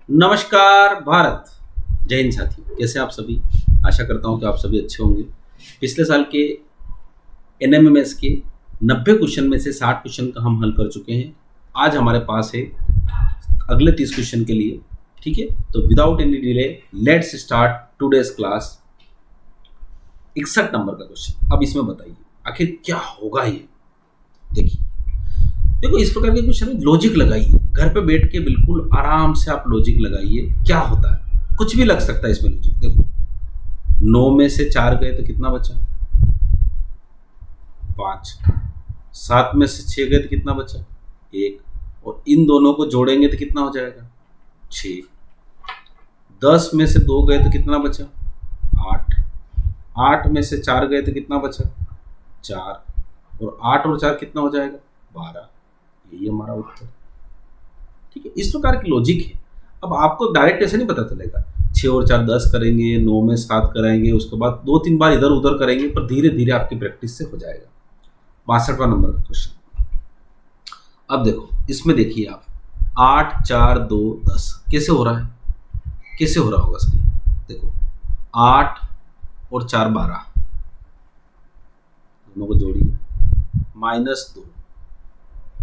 नमस्कार भारत। जय हिंद साथियों, कैसे हैं आप सभी। आशा करता हूं कि आप सभी अच्छे होंगे। पिछले साल के एनएमएमएस के 90 क्वेश्चन में से 60 क्वेश्चन का हम हल कर चुके हैं। आज हमारे पास है अगले 30 क्वेश्चन के लिए। ठीक है, तो without any delay let's start today's class. 61 number का क्वेश्चन। अब इसमें बताइए आखिर क्या होगा ये। देखिए, देखो इस प्रकार के क्वेश्चन में लॉजिक लगाइए। घर पे बैठ के बिल्कुल आराम से आप लॉजिक लगाइए। क्या होता है, कुछ भी लग सकता है इसमें लॉजिक। देखो, 9 में से 4 गए तो कितना बचा? 5। 7 में से 6 गए तो कितना बचा? 1। और इन दोनों को जोड़ेंगे तो कितना हो जाएगा? 6। 10 में से 2 गए तो कितना बचा? 8। 8 में से 4 गए तो कितना बचा? 4। और 8 और 4 कितना हो जाएगा? 12। यही हमारा उत्तर। ठीक है, इस प्रकार की लॉजिक है। अब आपको डायरेक्ट ऐसे नहीं पता चलेगा। 6 और 4 10 करेंगे, 9 में 7 कराएंगे, उसके बाद 2-3 बार इधर उधर करेंगे, पर धीरे धीरे आपकी प्रैक्टिस से हो जाएगा। 62वां नंबर का क्वेश्चन। अब देखो इसमें देखिए आप, 8 4 2 10 कैसे हो रहा है? कैसे हो रहा होगा सर? देखो 8 और 4 12, दोनों को जोड़िए, -2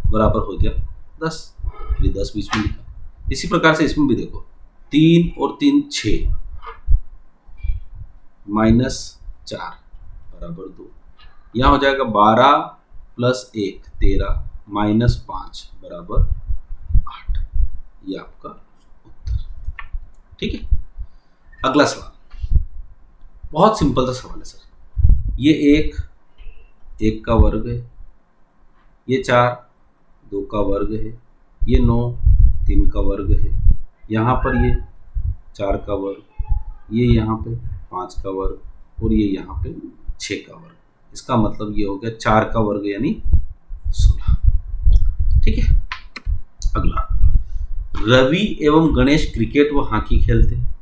बराबर हो गया 10। ये 10 बीच में लिखा। इसी प्रकार से इसमें भी देखो, 3 और 3 6, -4 बराबर 2। यहाँ हो जाएगा 12 + 1 13, -5 बराबर 8। ये आपका उत्तर। ठीक है, अगला सवाल बहुत सिंपल सा सवाल है सर। ये 1 का वर्ग है, ये 4 2 का वर्ग है, ये 9 3 का वर्ग है, यहाँ पर ये 4 का वर्ग, ये यहाँ पे 5 का वर्ग, और ये यहाँ पे 6 का वर्ग। इसका मतलब ये हो गया 4 का वर्ग यानी 16। ठीक है, अगला, रवि एवं गणेश क्रिकेट व हॉकी खेलते हैं।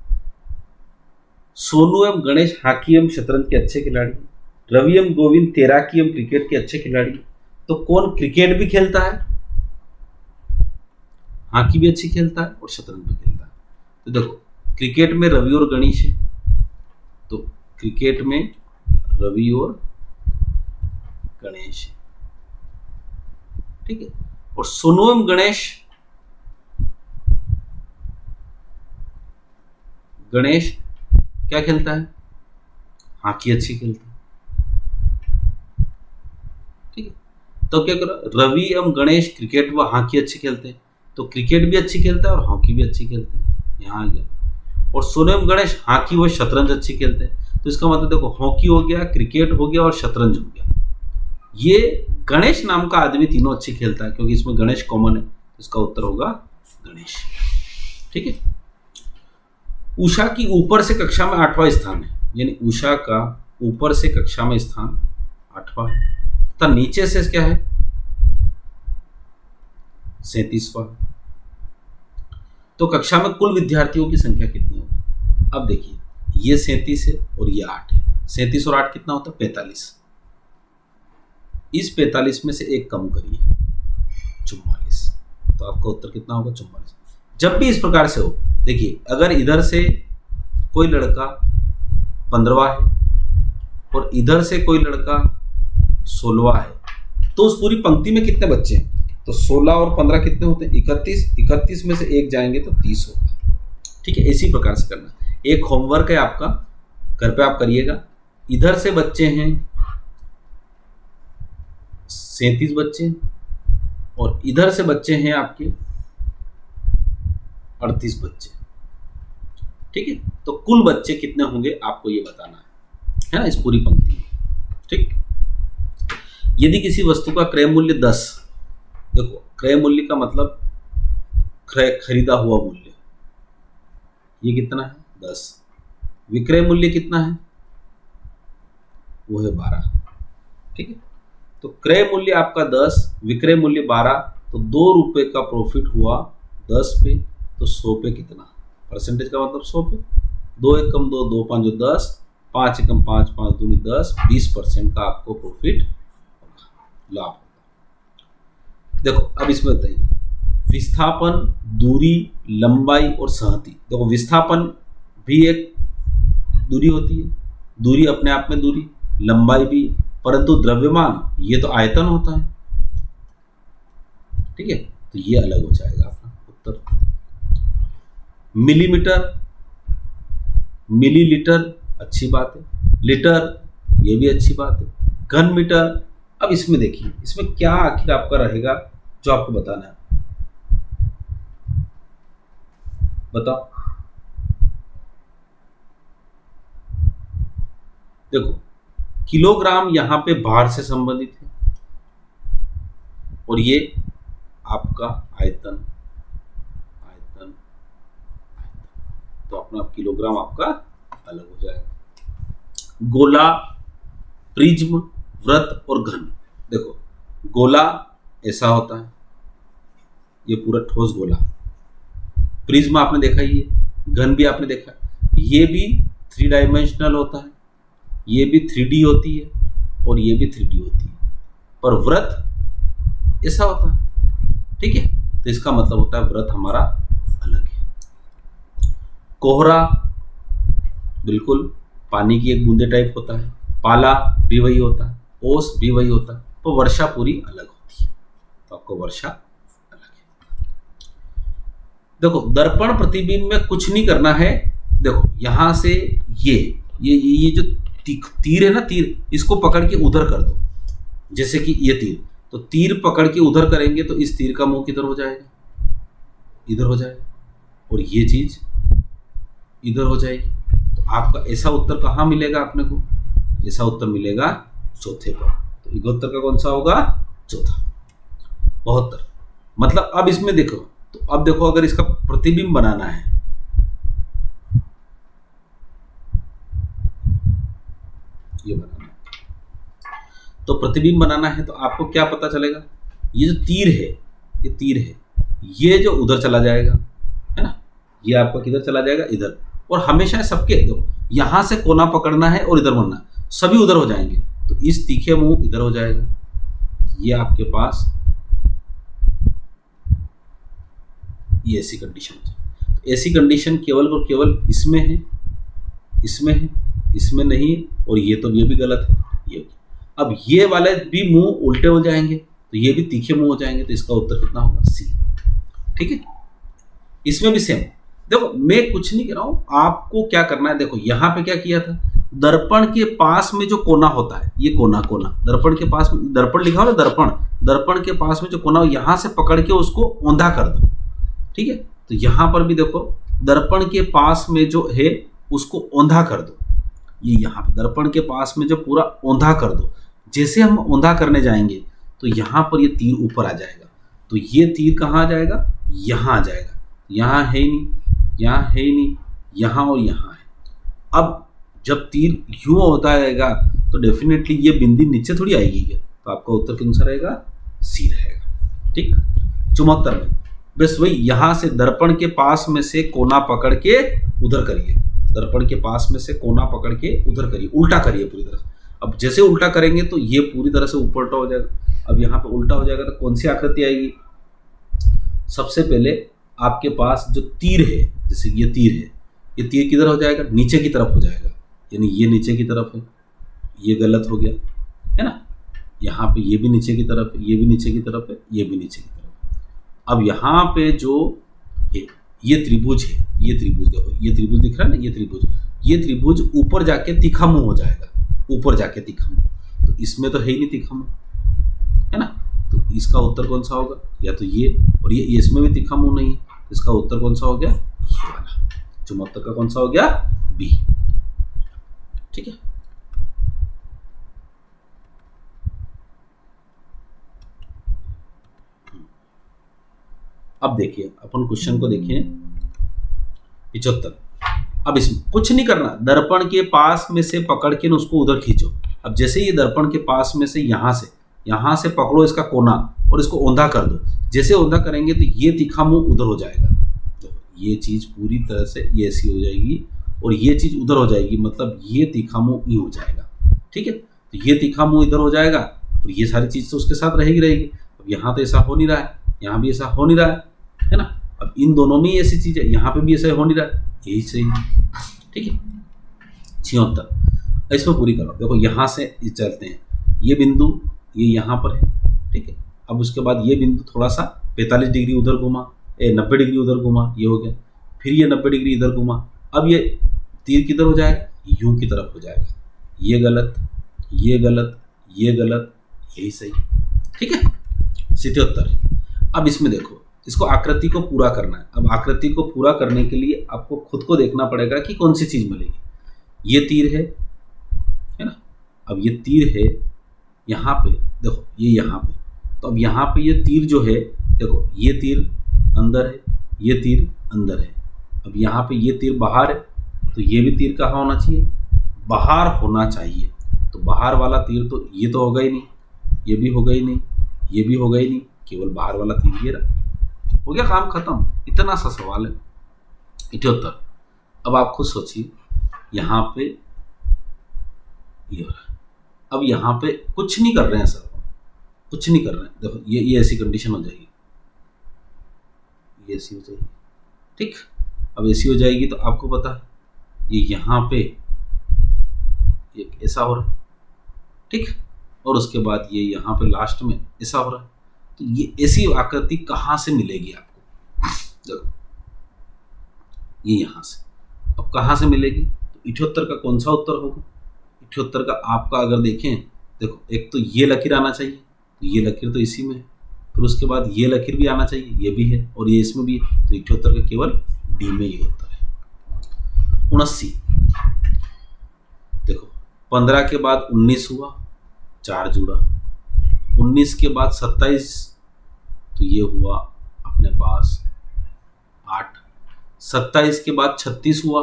सोनू एवं गणेश हॉकी एवं शतरंज के अच्छे खिलाड़ी, रवि एवं गोविंद तैराकी एवं क्रिकेट के अच्छे खिलाड़ी। तो कौन क्रिकेट भी खेलता है, हॉकी भी अच्छी खेलता है और शतरंज भी खेलता है? तो देखो, क्रिकेट में रवि और गणेश है, तो क्रिकेट में रवि और गणेश है। ठीक है, और सोनू एवं गणेश, गणेश क्या खेलता है? हॉकी अच्छी खेलता है। ठीक है, तो क्या करो, रवि एवं गणेश क्रिकेट व हॉकी अच्छी खेलते हैं, तो क्रिकेट भी अच्छी खेलता है और हॉकी भी अच्छी खेलते हैं। यहाँ आ गया। और सोनू एवं गणेश हॉकी व शतरंज अच्छी खेलते हैं, तो इसका मतलब देखो, हॉकी हो गया, क्रिकेट हो गया और शतरंज हो गया। ये गणेश नाम का आदमी तीनों अच्छी खेलता है, क्योंकि इसमें गणेश कॉमन है। इसका उत्तर होगा गणेश। ठीक है, उषा की ऊपर से कक्षा में 8वां स्थान है, यानी उषा का ऊपर से कक्षा में स्थान 8वां है, तथा नीचे से क्या है? 37वां। तो कक्षा में कुल विद्यार्थियों की संख्या कितनी होगी? अब देखिए, ये 37 है और ये 8 है। 37 और 8 कितना होता है? 45। इस 45 में से एक कम करिए, 44। तो आपका उत्तर कितना होगा? 44। जब भी इस प्रकार से हो, देखिए, अगर इधर से कोई लड़का 15वां है और इधर से कोई लड़का 16वां है, तो उस पूरी पंक्ति में कितने बच्चे हैं? तो 16 और 15 कितने होते हैं? 31। 31 में से एक जाएंगे तो 30 होगा। ठीक है, इसी प्रकार से करना। एक होमवर्क है आपका, घर पे आप करिएगा। इधर से बच्चे हैं 37 बच्चे, और इधर से बच्चे हैं आपके 38 बच्चे। ठीक है, तो कुल बच्चे कितने होंगे आपको ये बताना है ना, इस पूरी पंक्ति में। ठीक, यदि किसी वस्तु का क्रय मूल्य 10, देखो क्रय मूल्य का मतलब खरीदा हुआ मूल्य, ये कितना है? 10। विक्रय मूल्य कितना है? वो है 12। ठीक है, तो क्रय मूल्य आपका 10, विक्रय मूल्य 12, तो 2 रुपए का प्रॉफिट हुआ 10 पे, तो 100 पे कितना? परसेंटेज का मतलब 100 पे। 2 एकम 2, 2 5 10, 5 एकम 5, 5 दूनी 10, 20% का आपको प्रॉफिट लाभ होगा। देखो अब इसमें बताइए, विस्थापन, दूरी, लंबाई और संहति। देखो विस्थापन भी एक दूरी होती है, दूरी अपने आप में दूरी, लंबाई भी, परंतु द्रव्यमान ये तो आयतन होता है। ठीक है, तो ये अलग हो जाएगा अपना उत्तर। मिलीमीटर, मिलीलीटर अच्छी बात है, लीटर ये भी अच्छी बात है, घन मीटर। अब इसमें देखिए इसमें क्या आखिर आपका रहेगा जो आपको बताना है, बताओ। देखो किलोग्राम यहां पे भार से संबंधित है और ये आपका आयतन, आयतन, आयतन। तो अपना किलोग्राम आपका अलग हो जाएगा। गोला, प्रिज्म, वृत्त और घन। देखो गोला ऐसा होता है, ये पूरा ठोस गोला। प्रिज्म आपने देखा ही है, घन भी आपने देखा, ये भी 3 डायमेंशनल होता है, ये भी 3D होती है और ये भी 3D होती है। पर वृत्त ऐसा होता है। ठीक है, तो इसका मतलब होता है वृत्त हमारा अलग है। कोहरा बिल्कुल पानी की एक बूंदे टाइप होता है, पाला भी वही होता है, ओस भी वही होता है। तो वर्षा पूरी अलग होती है, तो आपको वर्षा अलग है। देखो दर्पण प्रतिबिंब में कुछ नहीं करना है। देखो यहां से ये जो तीर है ना, तीर इसको पकड़ के उधर कर दो। जैसे कि ये तीर, तो तीर पकड़ के उधर करेंगे तो इस तीर का मुंह किधर हो जाएगा, इधर हो जाएगा, और ये चीज इधर हो जाएगी। तो आपका ऐसा उत्तर कहाँ मिलेगा अपने को, ऐसा उत्तर मिलेगा चौथे पर। तो इगोत्तर का कौन सा होगा, चौथा। 72। मतलब अब इसमें देखो, तो अब देखो अगर इसका प्रतिबिंब बनाना है, ये बनाना है, तो प्रतिबिंब बनाना है तो आपको क्या पता चलेगा, ये जो तीर है, ये तीर है, ये जो उधर चला जाएगा, है ना, ये आपका किधर चला जाएगा, इधर। और हमेशा सबके यहां से कोना पकड़ना है और इधर बनना, सभी उधर हो जाएंगे, तो इस तीखे मुंह इधर हो जाएगा। ये आपके पास ये ऐसी कंडीशन हो जाएगी। तो ऐसी कंडीशन केवल और केवल इसमें है, इसमें है, इसमें नहीं, और ये तो ये भी गलत है, ये। अब ये वाले भी मुंह उल्टे हो जाएंगे, तो ये भी तीखे मुंह हो जाएंगे, तो इसका उत्तर कितना होगा, सी। ठीक है, इसमें भी सेम। देखो मैं कुछ नहीं कह रहा हूं, आपको क्या करना है, देखो यहां पे क्या किया था, दर्पण के पास में जो कोना होता है, ये कोना, दर्पण के पास में, दर्पण लिखा हो ना, दर्पण के पास में जो कोना हो, यहां से पकड़ के उसको औंधा कर दो। ठीक है, तो यहां पर भी देखो दर्पण के पास में जो है उसको औंधा कर दो। ये यहाँ पर दर्पण के पास में जो पूरा औंधा कर दो, जैसे हम औंधा करने जाएंगे तो यहाँ पर ये तीर यूं आ जाएगा, तो ये तीर कहाँ आ जाएगा, यहाँ आ जाएगा। यहाँ है ही नहीं, यहाँ है ही नहीं, यहाँ और यहाँ है। अब जब तीर यूं होता रहेगा तो डेफिनेटली ये बिंदी नीचे थोड़ी आएगी क्या, तो आपका उत्तर कौन सा रहेगा, सी रहेगा। ठीक, 74 में बस वही, यहाँ से दर्पण के पास में से कोना पकड़ के उधर करिए, दर्पण के पास में से कोना पकड़ के उधर करिए, उल्टा करिए पूरी तरह से। अब जैसे उल्टा करेंगे तो ये पूरी तरह से ऊपर उल्टा हो जाएगा। अब यहाँ पे उल्टा हो जाएगा तो कौन सी आकृति आएगी, सबसे पहले आपके पास जो तीर है, जैसे ये तीर है, ये तीर किधर हो जाएगा, नीचे की तरफ हो जाएगा, यानी ये नीचे की तरफ है, ये गलत हो गया, है ना। यहाँ पे ये भी नीचे की तरफ है, ये भी नीचे की तरफ है, ये भी नीचे की तरफ है। अब यहाँ पे जो है ये त्रिभुज है, ये त्रिभुज देखो, ये त्रिभुज दिख रहा है ना, ये त्रिभुज ऊपर जाके तीखा मुंह हो जाएगा, ऊपर जाके तीखा मुंह। तो इसमें तो है ही नहीं तीखा मुंह, है ना, तो इसका उत्तर कौन सा होगा, या तो ये, और ये इसमें भी तीखा मुंह नहीं है, तो इसका उत्तर कौन सा हो गया, ये वाला। 74 का कौन सा हो गया, बी। ठीक है, अब देखिए अपन क्वेश्चन को देखिए 75। अब इसमें कुछ नहीं करना, दर्पण के पास में से पकड़ के उसको उधर खींचो। अब जैसे ये दर्पण के पास में से यहाँ से पकड़ो इसका कोना और इसको औंधा कर दो। जैसे औंधा करेंगे तो ये तीखा मुंह उधर हो जाएगा, तो ये चीज पूरी तरह से ये ऐसी हो जाएगी और ये चीज उधर हो जाएगी, मतलब ये तीखा मुंह यूं हो जाएगा। ठीक है, तो ये तीखा मुंह इधर हो जाएगा और ये सारी चीज तो उसके साथ रहेगी। अब यहाँ तो ऐसा हो नहीं रहा है, यहाँ भी ऐसा हो नहीं रहा है, है ना। अब इन दोनों में ही ऐसी चीज है, यहाँ पे भी ऐसा हो नहीं रहा है, यही सही है। ठीक है, 76 इसमें पूरी करो। देखो यहाँ से चलते हैं, ये बिंदु ये यहाँ पर है, ठीक है। अब उसके बाद ये बिंदु थोड़ा सा 45 डिग्री उधर घुमा, 90 डिग्री उधर घुमा, ये हो गया। फिर ये 90 डिग्री इधर घुमा। अब ये तीर किधर हो जाएगा, यूं की तरफ हो जाएगा। ये गलत, ये गलत, ये गलत, यही सही। ठीक है, 77। अब इसमें देखो, इसको आकृति को पूरा करना है। अब आकृति को पूरा करने के लिए आपको खुद को देखना पड़ेगा कि कौन सी चीज मिलेगी। ये तीर है ना। अब ये तीर है यहाँ पे, देखो ये यहाँ पे, तो अब यहाँ पे ये तीर जो है, देखो ये तीर अंदर है, ये तीर अंदर है। अब यहाँ पे ये तीर बाहर है, तो ये भी तीर कहाँ होना चाहिए, बाहर होना चाहिए। तो बाहर वाला तीर तो ये तो होगा ही नहीं, ये भी होगा ही नहीं, ये भी होगा ही नहीं, केवल बाहर वाला तीर ये रहा। हो गया काम खत्म। इतना सा सवाल है। 78। अब आप खुद सोचिए, यहाँ पे ये हो रहा है। अब यहाँ पे कुछ नहीं कर रहे हैं सर, कुछ नहीं कर रहे हैं। देखो ये ऐसी कंडीशन हो जाएगी, ये ऐसी हो जाएगी। ठीक, अब ऐसी हो जाएगी तो आपको पता है ये यहाँ पे ये ऐसा हो रहा है, ठीक। और उसके बाद ये यहाँ पे लास्ट में ऐसा हो रहा है। तो ये ऐसी आकृति कहाँ से मिलेगी आपको, देखो ये यहाँ से। अब कहाँ से मिलेगी, तो 78 का कौन सा उत्तर होगा। 78 का आपका अगर देखें, देखो एक तो ये लकीर आना चाहिए, तो ये लकीर तो इसी में है। फिर उसके बाद ये लकीर भी आना चाहिए, ये भी है, और ये इसमें भी है। तो 78 का केवल डी में ये उत्तर है। 79 देखो, 15 के बाद 19 हुआ, 4 जुड़ा। 19 के बाद 27, तो ये हुआ अपने पास 8। 27 के बाद 36 हुआ,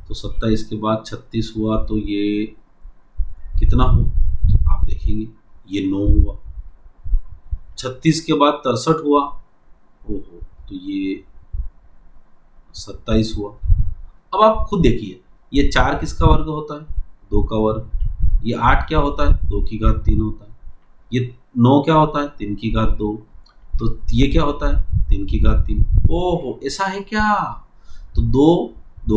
तो 27 के बाद 36 हुआ, तो ये कितना हो आप देखेंगे, ये 9 हुआ। 36 के बाद 63 हुआ, ओहो, तो ये 27 हुआ। अब आप खुद देखिए, ये 4 किसका वर्ग होता है, 2 का वर्ग। ये 8 क्या होता है, 2 की घात 3 होता है। ये 9 क्या होता है, 3 की घात 2। तो ये क्या होता है, 3 की घात 3। ओहो, ऐसा है क्या। तो 2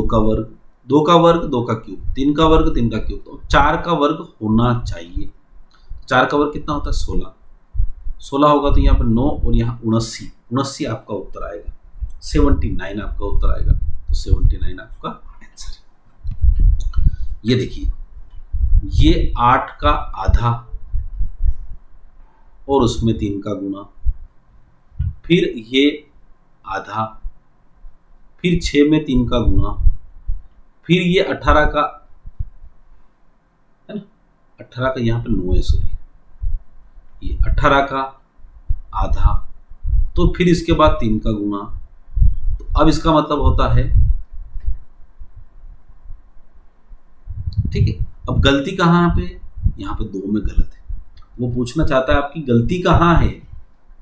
का वर्ग, 2 का वर्ग 2 का क्यूब, 3 का वर्ग 3 का क्यूब, तो 4 का वर्ग होना चाहिए। 4 का वर्ग कितना होता है, 16। 16 होगा तो यहाँ पर 9 और यहाँ 79, 79 आपका उत्तर आएगा। 79 आपका उत्तर आएगा। तो 79 आपका आंसर है। ये देखिए, ये 8 का आधा और उसमें 3 का गुना, फिर ये आधा, फिर 6 में 3 का गुना, फिर ये 18 का है ना, 18 का यहाँ पे 9 है, सॉरी, ये 18 का आधा, तो फिर इसके बाद 3 का गुना। तो अब इसका मतलब होता है, ठीक है। अब गलती कहाँ पे, यहाँ पे 2 में गलत है। वो पूछना चाहता है आपकी गलती कहाँ है,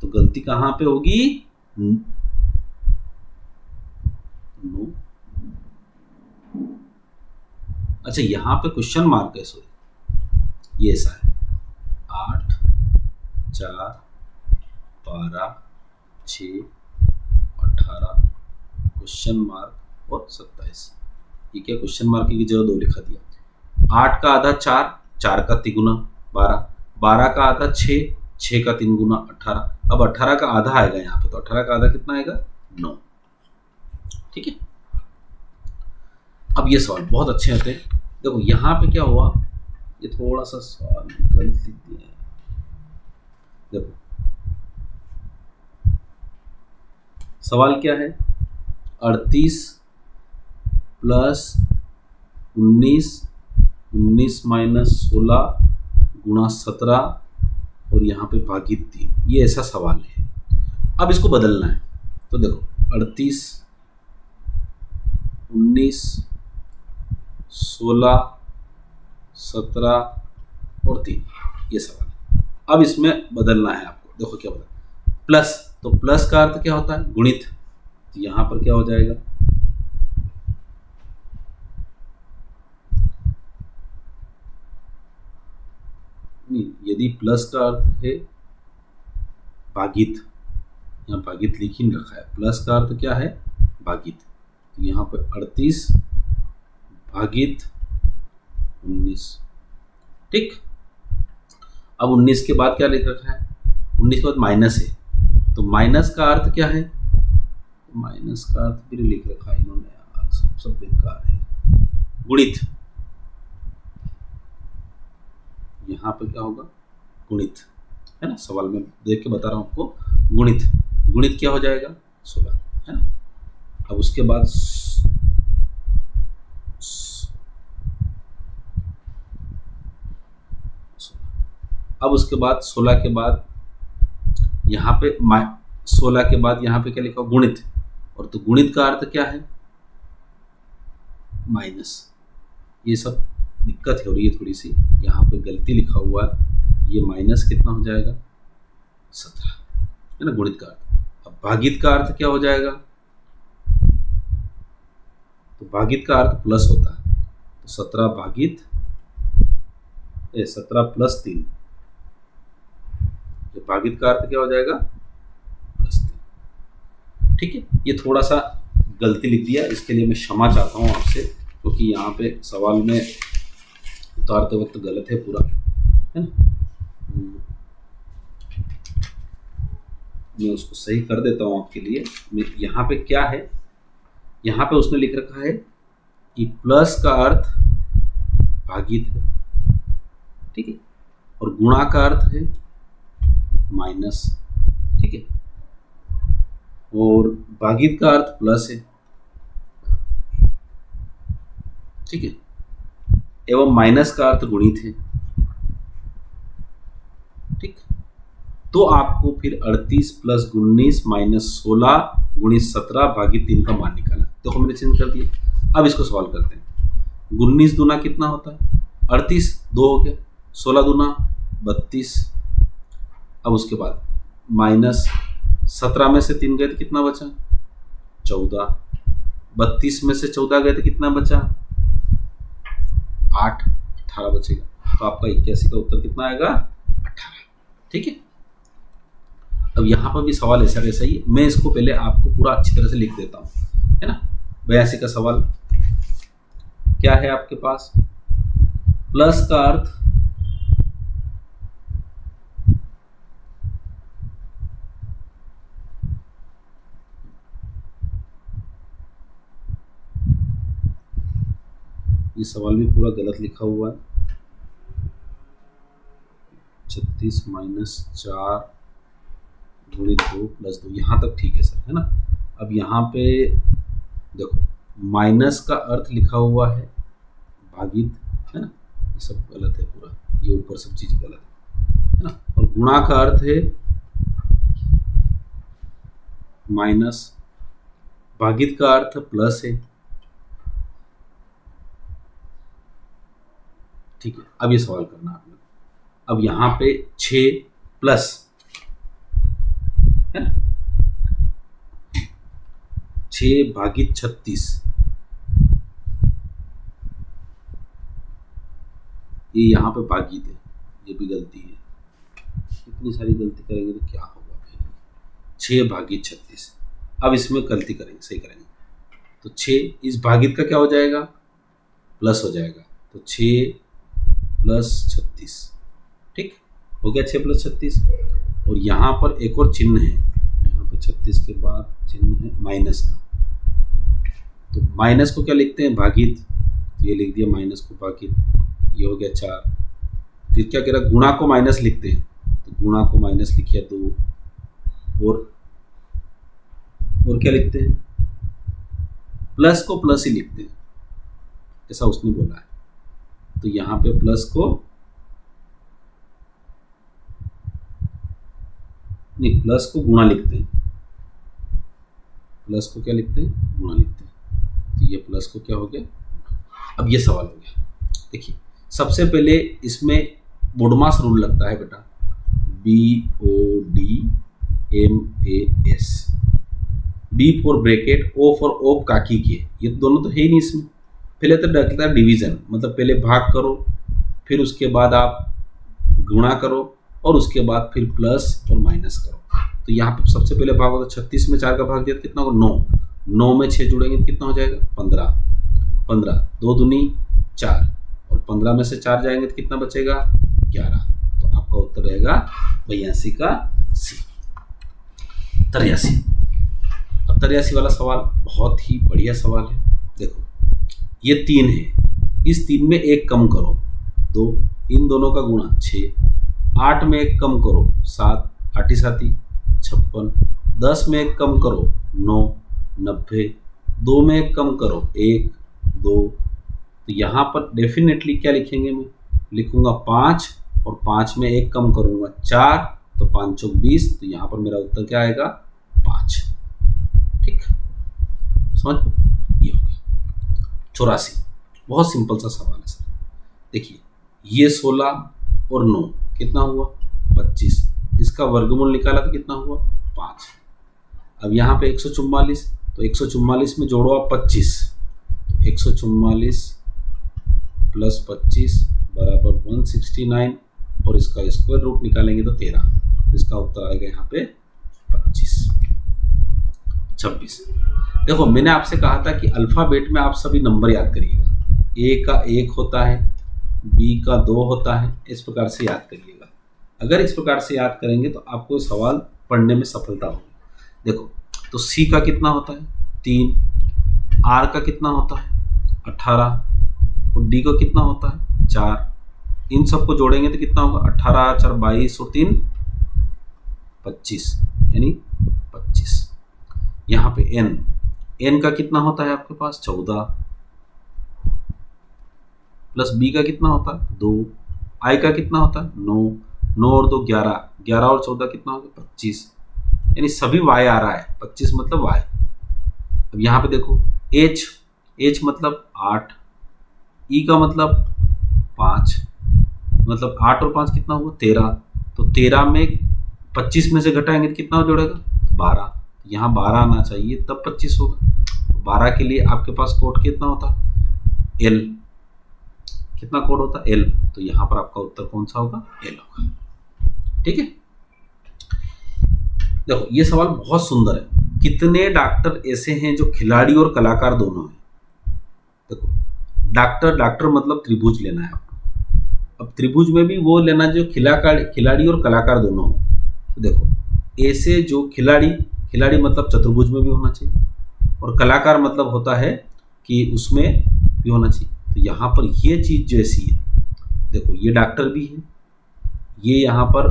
तो गलती कहाँ पे होगी, 9। अच्छा, यहाँ पे क्वेश्चन मार्क है, सॉरी, ये ऐसा है 8, 4, 12, 6, 18, क्वेश्चन मार्क और 27। ये क्या क्वेश्चन मार्क की जगह 2 लिखा दिया। 8 का आधा 4, 4 का 3 गुना 12, 12 का आधा 6, 6 का 3 गुना 18। अब 18 का आधा आएगा यहाँ पे, तो 18 का आधा कितना आएगा, 9। ठीक है। अब ये सवाल बहुत अच्छे होते हैं। देखो यहाँ पे क्या हुआ, ये थोड़ा सा सवाल गलत लिख दिया है। देखो सवाल क्या है, 38 प्लस 19, 19 माइनस 16 गुणा 17 और यहाँ पे भागित 3, ये ऐसा सवाल है। अब इसको बदलना है, तो देखो 38, 19, 16, 17 और 3, ये सवाल। अब इसमें बदलना है आपको। देखो क्या बदलना, प्लस, तो प्लस का अर्थ क्या होता है, गुणित। तो यहाँ पर क्या हो जाएगा, नहीं, यदि प्लस का अर्थ है भागित, यहाँ भागित लिख ही नहीं रखा है, प्लस का अर्थ क्या है भागित, तो यहाँ पे 38 भागित 19। ठीक, अब 19 के बाद क्या लिख रखा है, 19 के बाद माइनस है, तो माइनस का अर्थ क्या है, माइनस का अर्थ फिर लिख रखा है इन्होंने यार, सब बेकार है, गुणित। यहाँ पे क्या होगा गुणित, है ना, सवाल में देख के बता रहा हूँ आपको, गुणित, गुणित क्या हो जाएगा 16, है ना। अब उसके बाद अब उसके बाद 16 के बाद यहाँ पे 16 के बाद यहाँ पे क्या लिखा गुणित, और तो गुणित का अर्थ क्या है माइनस। ये सब दिक्कत हो रही है थोड़ी सी, यहाँ पे गलती लिखा हुआ है, ये माइनस कितना हो जाएगा 17, है ना, गुणित का अर्थ। अब भागित का अर्थ क्या हो जाएगा, तो भागित का अर्थ प्लस होता है, तो 17 भागित 17 प्लस 3, तो भागित का अर्थ क्या हो जाएगा प्लस 3। ठीक है, ये थोड़ा सा गलती लिख दिया, इसके लिए मैं क्षमा चाहता हूँ आपसे, क्योंकि यहाँ पे सवाल में उतारते वक्त गलत है पूरा, है ना। मैं उसको सही कर देता हूँ आपके लिए। यहाँ पे क्या है, यहाँ पे उसने लिख रखा है कि प्लस का अर्थ भागित है, ठीक है, और गुणा का अर्थ है माइनस, ठीक है, और भागित का अर्थ प्लस है, ठीक है, एवं माइनस का अर्थ गुणित है। ठीक, तो आपको फिर 38 प्लस 19 माइनस 16 गुणित 17 भागित 3 का मान निकालना। देखो मैंने चेंज कर दिया। अब इसको सवाल करते हैं। 19 दूना कितना होता है 38, 2 हो गया, 16 दूना 32। अब उसके बाद माइनस 17 में से 3 गए तो कितना बचा 14, 32 में से 14 गए तो कितना बचा 8, 18 बचेगा। तो आपका 81 का उत्तर कितना आएगा 18। ठीक है, अब यहाँ पर भी सवाल ऐसा कैसा ही, मैं इसको पहले आपको पूरा अच्छी तरह से लिख देता हूँ, है ना। 82 का सवाल क्या है आपके पास, प्लस का अर्थ ये सवाल भी पूरा गलत लिखा हुआ है, 36 माइनस 4 गुणित 2 प्लस 2, यहाँ तक ठीक है सर, है ना। अब यहाँ पे देखो माइनस का अर्थ लिखा हुआ है भागित, है ना, ये सब गलत है पूरा, ये ऊपर सब चीज़ गलत है ना। और गुणा का अर्थ है माइनस, भागित का अर्थ प्लस है। ठीक है, अब ये सवाल करना आपने। अब यहाँ पे 6 प्लस, है ना, 6 भागित 36, ये यहाँ पे भागित है, ये भी गलती है। इतनी सारी गलती करेंगे तो क्या होगा भाई, 6 भागित 36। अब इसमें गलती करेंगे, सही करेंगे, तो 6 इस भागित का क्या हो जाएगा प्लस हो जाएगा, तो 6 प्लस 36। ठीक हो गया, 6 प्लस 36। और यहाँ पर एक और चिन्ह है, यहाँ पर 36 के बाद चिन्ह है माइनस का, तो माइनस को क्या लिखते हैं भागित, तो ये लिख दिया माइनस को भागित, ये हो गया 4। फिर क्या कह रहा, गुणा को माइनस लिखते हैं, तो गुणा को माइनस लिखिए 2, और क्या लिखते हैं प्लस को प्लस ही लिखते हैं, ऐसा उसने बोला है। तो यहाँ पे प्लस को नहीं, प्लस को गुणा लिखते हैं, प्लस को क्या लिखते हैं गुणा लिखते हैं, तो ये प्लस को क्या हो गया। अब ये सवाल हो गया, देखिए सबसे पहले इसमें बोडमास रूल लगता है बेटा, BODMAS, B for bracket, O for ओप काकी के, ये दोनों तो है ही नहीं इसमें। पहले तो लगता है डिवीजन, मतलब पहले भाग करो, फिर उसके बाद आप गुणा करो, और उसके बाद फिर प्लस और माइनस करो। तो यहाँ पे सबसे पहले भाग होगा 36 में 4 का भाग दिया तो कितना होगा 9, 9 में 6 जुड़ेंगे तो कितना हो जाएगा 15, 15 2 दूनी 4 और 15 में से 4 जाएंगे तो कितना बचेगा 11। तो आपका उत्तर रहेगा 82 का सी। 83। अब 83 वाला सवाल बहुत ही बढ़िया सवाल है। देखो ये 3 है, इस 3 में एक कम करो 2, इन दोनों का गुणा 6, 8 में एक कम करो 7, 8 साथी 56, 10 में एक कम करो 9, 90, 2 में एक कम करो 1, 2। तो यहाँ पर डेफिनेटली क्या लिखेंगे, मैं लिखूंगा 5 और 5 में एक कम करूंगा 4, तो 5 चौक 20। तो यहाँ पर मेरा उत्तर क्या आएगा 5। ठीक, समझ ये हो गया। 84 बहुत सिंपल सा सवाल है सर। देखिए ये 16 और 9 कितना हुआ 25, इसका वर्गमूल निकाला तो कितना हुआ 5। अब यहाँ पे 144, तो 144 में जोड़ो आप 25, तो 144 प्लस 25 बराबर 169 और इसका स्क्वायर रूट निकालेंगे तो 13। इसका उत्तर आएगा यहाँ पे 25। 26। देखो मैंने आपसे कहा था कि अल्फ़ाबेट में आप सभी नंबर याद करिएगा। ए का 1 होता है, बी का 2 होता है, इस प्रकार से याद करिएगा। अगर इस प्रकार से याद करेंगे तो आपको सवाल पढ़ने में सफलता होगी। देखो तो सी का कितना होता है 3, आर का कितना होता है 18 और डी का कितना होता है 4। इन सबको जोड़ेंगे तो कितना होगा 18 4 22 और 3 25 यानी 25। यहाँ पे एन का कितना होता है आपके पास 14 प्लस बी का कितना होता है 2, आई का कितना होता है 9, 9 और 2 11, 11 और 14 कितना होगा 25, यानी सभी वाई आ रहा है 25 मतलब वाई। अब यहाँ पे देखो एच मतलब 8, ई का मतलब 5, मतलब 8 और 5 कितना हुआ 13, तो 13 में 25 में से घटाएंगे तो कितना जोड़ेगा 12। यहाँ 12 आना चाहिए तब 25 होगा। 12 के लिए आपके पास कोड कितना होता एल, कितना कोड होता एल, तो यहाँ पर आपका उत्तर कौन सा होगा एल होगा। ठीक है, देखो ये सवाल बहुत सुंदर है। कितने डॉक्टर ऐसे हैं जो खिलाड़ी और कलाकार दोनों हैं। देखो डॉक्टर मतलब त्रिभुज लेना है आपको। अब त्रिभुज में भी वो लेना जो खिलाड़ी और कलाकार दोनों हो। तो देखो ऐसे जो खिलाड़ी मतलब चतुर्भुज में भी होना चाहिए और कलाकार मतलब होता है कि उसमें भी होना चाहिए। तो यहाँ पर ये चीज़ जो ऐसी है, देखो ये डॉक्टर भी है, ये यहाँ पर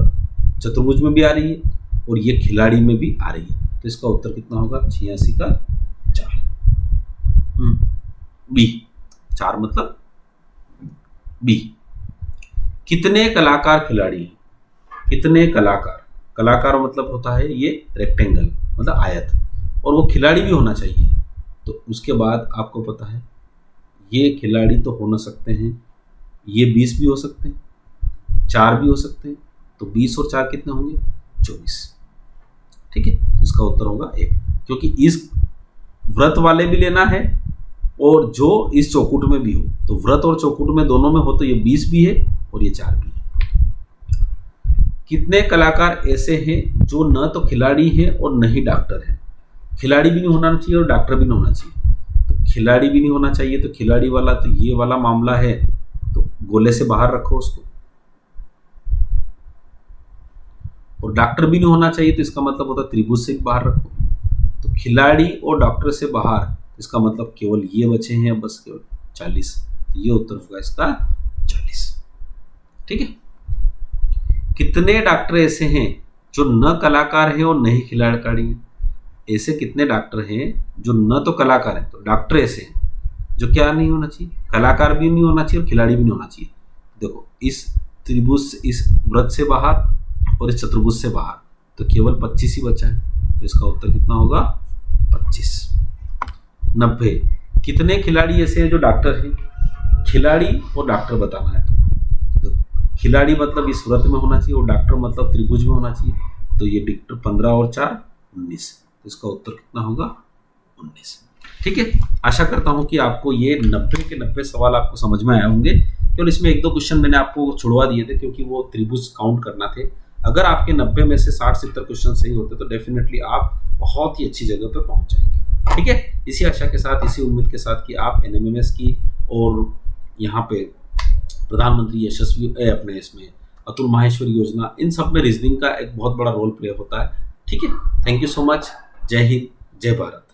चतुर्भुज में भी आ रही है और ये खिलाड़ी में भी आ रही है। तो इसका उत्तर कितना होगा 86 का 4। बी 4 मतलब बी। कितने कलाकार खिलाड़ी हैं, कितने कलाकार मतलब होता है ये रेक्टेंगल मतलब आयत, और वो खिलाड़ी भी होना चाहिए। तो उसके बाद आपको पता है ये खिलाड़ी तो हो ना सकते हैं, ये 20 भी हो सकते हैं, 4 भी हो सकते हैं। तो 20 और 4 कितने होंगे 24। ठीक है, इसका उत्तर होगा 1, क्योंकि इस व्रत वाले भी लेना है और जो इस चौकुट में भी हो। तो व्रत और चौकुट में दोनों में हो तो ये 20 भी है और ये 4 भी है। कितने कलाकार ऐसे हैं जो न तो खिलाड़ी हैं और न ही डॉक्टर हैं। खिलाड़ी भी नहीं होना चाहिए और डॉक्टर भी नहीं होना चाहिए। तो खिलाड़ी भी नहीं होना चाहिए तो खिलाड़ी वाला तो ये वाला मामला है, तो गोले से बाहर रखो उसको। और डॉक्टर भी नहीं होना चाहिए तो इसका मतलब होता है त्रिभुज से बाहर रखो। तो खिलाड़ी और डॉक्टर से बाहर, इसका मतलब केवल ये बचे हैं बस केवल 40। तो ये उत्तर होगा इसका 40। ठीक है, कितने डॉक्टर ऐसे हैं जो न कलाकार हैं और न ही खिलाड़ी हैं। ऐसे कितने डॉक्टर हैं जो न तो कलाकार हैं, तो डॉक्टर ऐसे हैं जो क्या नहीं होना चाहिए, कलाकार भी नहीं होना चाहिए और खिलाड़ी भी नहीं होना चाहिए। देखो इस त्रिभुज, इस व्रत से बाहर और इस चतुर्भुज से बाहर, तो केवल 25 ही बचा है। तो इसका उत्तर कितना होगा 25। 90 कितने खिलाड़ी ऐसे हैं जो डॉक्टर हैं। खिलाड़ी और डॉक्टर बताना है तो खिलाड़ी मतलब इस व्रत में होना चाहिए और डॉक्टर मतलब त्रिभुज में होना चाहिए। तो ये डिक्टर 15 और 4 19। तो इसका उत्तर कितना होगा 19। ठीक है, आशा करता हूं कि आपको ये 90 के 90 सवाल आपको समझ में आए होंगे। केवल इसमें 1-2 क्वेश्चन मैंने आपको छुड़वा दिए थे क्योंकि वो त्रिभुज काउंट करना थे। अगर आपके 90 में से 60-70 क्वेश्चन सही होते तो डेफिनेटली आप बहुत ही अच्छी जगह पर पहुंच जाएंगे। ठीक है, इसी आशा के साथ, इसी उम्मीद के साथ कि आप एनएमएमएस की और यहाँ पे प्रधानमंत्री यशस्वी अपने इसमें अतुल माहेश्वरी योजना, इन सब में रीजनिंग का एक बहुत बड़ा रोल प्ले होता है। ठीक है, थैंक यू सो मच। जय हिंद, जय भारत।